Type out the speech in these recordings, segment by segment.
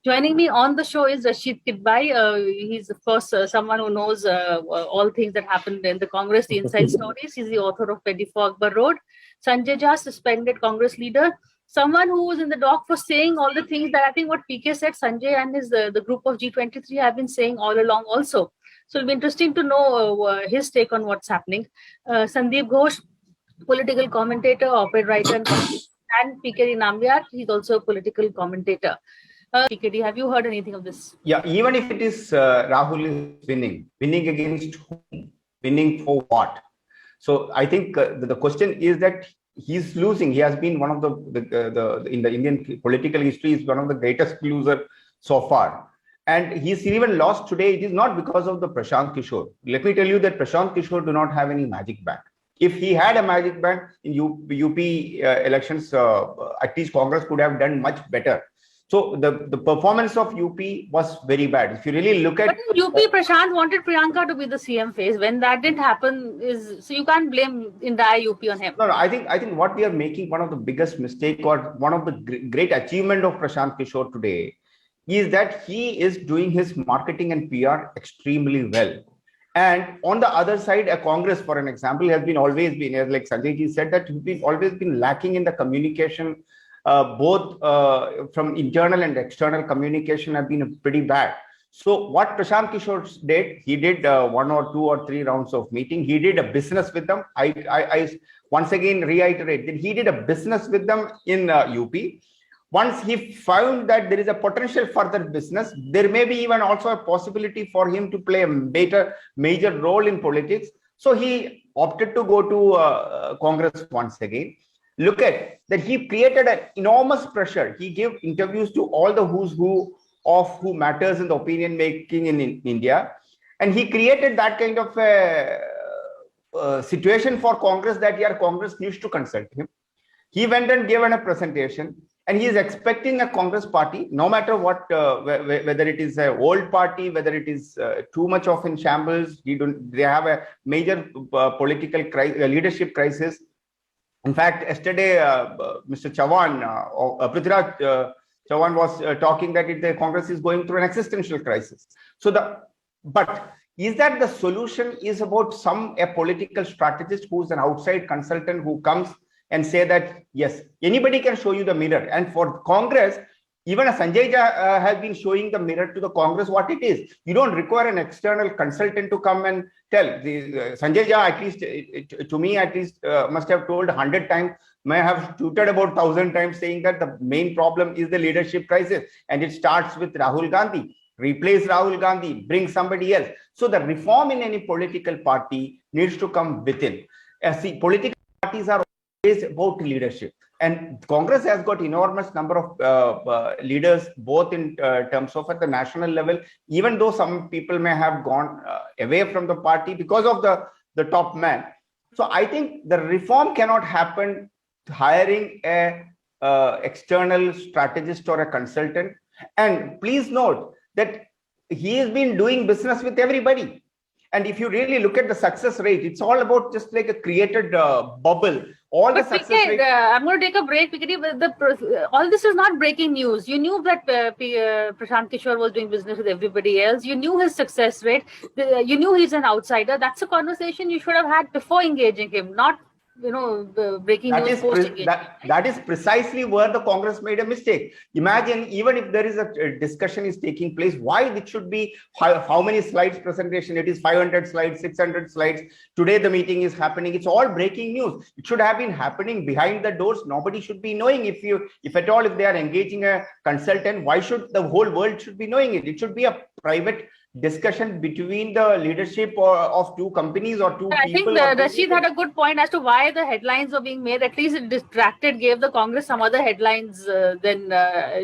Joining me on the show is Rashid Kidbai. He's of course someone who knows all things that happened in the Congress, the inside stories. He's the author of 24 Akbar Road. Sanjay Jha, suspended Congress leader. Someone who was in the dock for saying all the things that I think what PK said, Sanjay and the group of G23 have been saying all along also. So it'll be interesting to know his take on what's happening. Sandeep Ghosh, political commentator, op-ed writer, and PKD Nambiar. He's also a political commentator. PKD, have you heard anything of this? Yeah, even if it is Rahul is winning against whom? Winning for what? So I think the question is that he's losing. He has been one of the in the Indian political history is one of the greatest loser so far. And he's even lost today. It is not because of the Prashant Kishore. Let me tell you that Prashant Kishore do not have any magic band. If he had a magic band in UP elections, at least Congress could have done much better. So the performance of UP was very bad. If you really look at... But in UP, Prashant wanted Priyanka to be the CM face. When that didn't happen, so you can't blame entire UP on him. No, I think what we are making one of the biggest mistake or one of the great achievement of Prashant Kishore today is that he is doing his marketing and PR extremely well. And on the other side, a Congress, for an example, has been always been, as like Sanjay ji said, that we've always been lacking in the communication. Both from internal and external communication have been pretty bad. So what Prashant Kishore did, he did 1 or 2 or 3 rounds of meeting. He did a business with them. I once again reiterate that he did a business with them in UP. Once he found that there is a potential further business, there may be even also a possibility for him to play a major role in politics. So he opted to go to Congress once again. Look at that, he created an enormous pressure. He gave interviews to all the who's who of who matters in the opinion making in India. And he created that kind of a situation for Congress that Congress needs to consult him. He went and gave a presentation, and he is expecting a Congress party, no matter what, whether it is an old party, whether it is too much of in shambles, they have a major political leadership crisis. In fact, yesterday, Mr. Chavan, Prithviraj Chavan was talking that the Congress is going through an existential crisis. So but is that the solution is about a political strategist who's an outside consultant who comes and say that, yes, anybody can show you the mirror. And for Congress, even a Sanjay Jha has been showing the mirror to the Congress what it is. You don't require an external consultant to come and tell. Sanjay Jha, at least to me, at least must have told 100 times, may have tweeted about 1,000 times saying that the main problem is the leadership crisis. And it starts with Rahul Gandhi. Replace Rahul Gandhi, bring somebody else. So the reform in any political party needs to come within. See, political parties are always about leadership. And Congress has got enormous number of leaders, both in terms of at the national level, even though some people may have gone away from the party because of the top man. So I think the reform cannot happen hiring a external strategist or a consultant. And please note that he has been doing business with everybody. And if you really look at the success rate, it's all about just like a created bubble. All the success rate. I'm going to take a break because all this is not breaking news. You knew that Prashant Kishore was doing business with everybody else. You knew his success rate. You knew he's an outsider. That's a conversation you should have had before engaging him, not breaking news post-engagement. That is precisely where the Congress made a mistake. Imagine, even if there is a discussion is taking place, why it should be how many slides presentation? It is 500 slides, 600 slides. Today the meeting is happening. It's all breaking news. It should have been happening behind the doors. Nobody should be knowing. If at all, if they are engaging a consultant, why should the whole world should be knowing it? It should be a private discussion between the leadership of two companies or two people. I think Rashid had a good point as to why the headlines were being made. At least it distracted, gave the Congress some other headlines than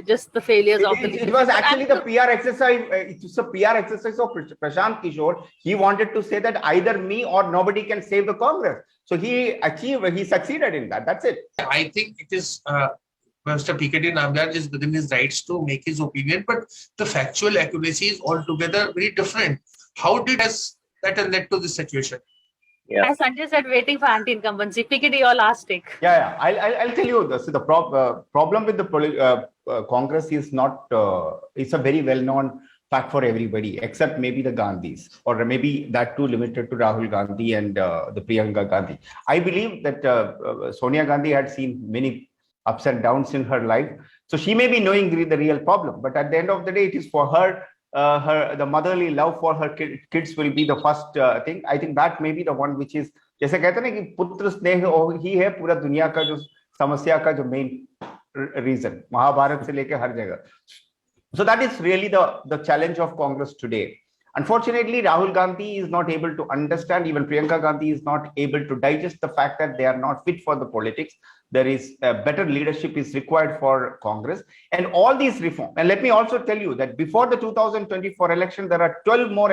just the failures of the leadership. It was actually the PR exercise. It's a PR exercise of Prashant Kishore. He wanted to say that either me or nobody can save the Congress. So he succeeded in that. That's it. I think it is Mr. PKD Nambiar is within his rights to make his opinion, but the factual accuracy is altogether very different. How did that led to this situation? Yeah. As Sanjay said, waiting for anti-incumbency. PKD, your last take. Yeah. I'll tell you this. The problem with the Congress is not, it's a very well-known fact for everybody, except maybe the Gandhis, or maybe that too limited to Rahul Gandhi and the Priyanka Gandhi. I believe that Sonia Gandhi had seen many ups and downs in her life. So she may be knowing the real problem, but at the end of the day, it is for her, the motherly love for her kids will be the first thing. I think that may be the one which is, जैसे कहते हैं ना कि पुत्र स्नेह ही है पूरा दुनिया का जो समस्या का जो main reason, महाभारत से लेके हर जगह. So that is really the challenge of Congress today. Unfortunately, Rahul Gandhi is not able to understand, even Priyanka Gandhi is not able to digest the fact that they are not fit for the politics. There is better leadership is required for Congress and all these reforms. And let me also tell you that before the 2024 election, there are 12 more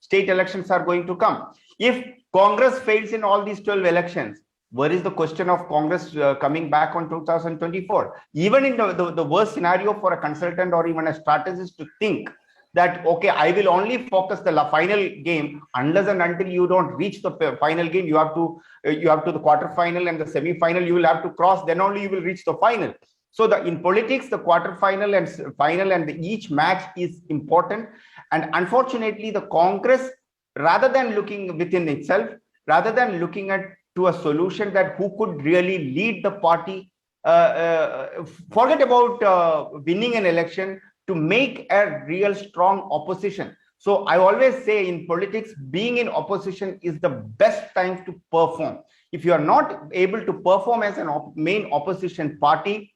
state elections are going to come. If Congress fails in all these 12 elections, where is the question of Congress coming back on 2024? Even in the worst scenario for a consultant or even a strategist to think that, okay, I will only focus the final game unless and until you don't reach the final game, you have to the quarterfinal and the semi-final, you will have to cross, then only you will reach the final. So in politics, the quarterfinal and final and each match is important. And unfortunately, the Congress, rather than looking within itself, rather than looking at to a solution that who could really lead the party, forget about winning an election, to make a real strong opposition. So I always say in politics, being in opposition is the best time to perform. If you are not able to perform as a main opposition party,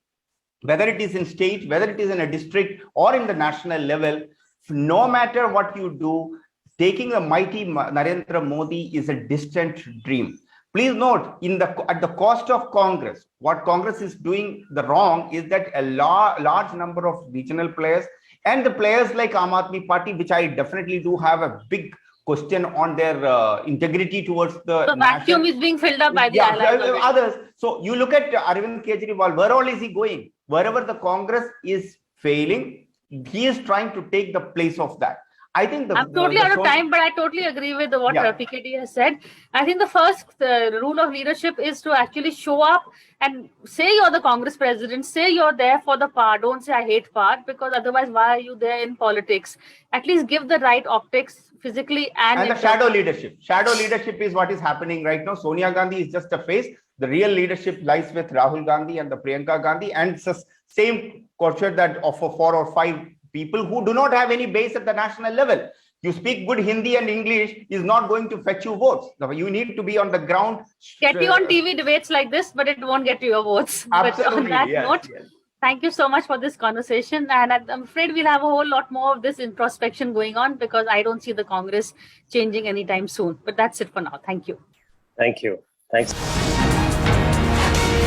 whether it is in state, whether it is in a district or in the national level, no matter what you do, taking a mighty Narendra Modi is a distant dream. Please note, at the cost of Congress, what Congress is doing the wrong is that a large number of regional players and the players like Aam Aadmi Party, which I definitely do have a big question on their integrity towards the vacuum is being filled up by the others. So you look at Arvind Kejriwal, where all is he going? Wherever the Congress is failing, he is trying to take the place of that. I think I'm totally out of time, but I totally agree with what PKD has said. I think the first rule of leadership is to actually show up and say you're the Congress president, say you're there for the power. Don't say I hate power, because otherwise why are you there in politics? At least give the right optics physically and the shadow leadership. Shadow leadership is what is happening right now. Sonia Gandhi is just a face. The real leadership lies with Rahul Gandhi and the Priyanka Gandhi, and it's the same culture that of 4 or 5 people who do not have any base at the national level. You speak good Hindi and English is not going to fetch you votes. You need to be on the ground. Get you on TV debates like this, but it won't get you your votes. Absolutely. But on that note, thank you so much for this conversation. And I'm afraid we'll have a whole lot more of this introspection going on, because I don't see the Congress changing anytime soon. But that's it for now. Thank you. Thank you. Thanks.